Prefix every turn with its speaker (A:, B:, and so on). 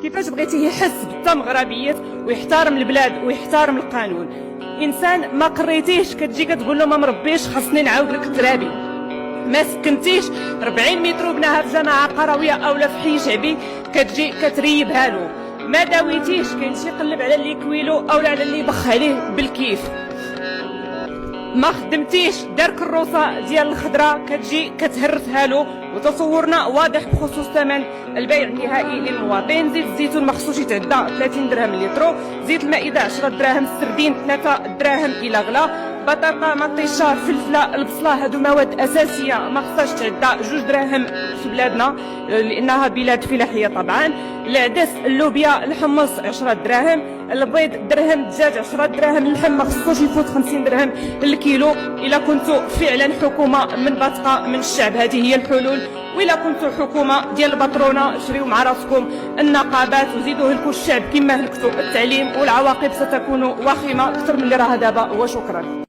A: كيفاش بغيتيه يحس بالتمغربيات ويحترم البلاد ويحترم القانون؟ انسان ما قريتيش كتجي كتقول له ما مربيش خاصني نعاود لك الترابي. ما سكنتيش 40 متر بناها في جماعه قرويه اولا في حي شعبي كتجي كتريبها له. ما داويتيش كيمشي يقلب على اللي كويلو اولا على اللي يبخ عليه بالكيف. ما خدمتيش دار كروسه ديال الخضره كتجي كتهرسها له. وتصورنا واضح بخصوص ثمن البيع النهائي للمواطن. زيت الزيتون ما خصوش يتعدى 30 درهم اللتر، زيت المائده 10 دراهم، السردين 3 دراهم الى غلا، بطاطا مطيشه فلفله البصله هادو مواد اساسيه ما خصهاش تعدى 2 دراهم في بلادنا لانها بلاد فلاحيه طبعا. العدس اللوبيا الحمص 10 دراهم، البيض درهم، الدجاج 10 دراهم، اللحم ما خصوش يفوت 50 درهم الكيلو. الا كنتو فعلا حكومه منبثقه من الشعب هذه هي الحلول، وإلا كنتو حكومه ديال البطرونه شريو مع راسكم النقابات وزيدوا هلكوا الشعب كما هلكتوا التعليم، والعواقب ستكون وخيمه اكثر من اللي راها دابا. وشكرا.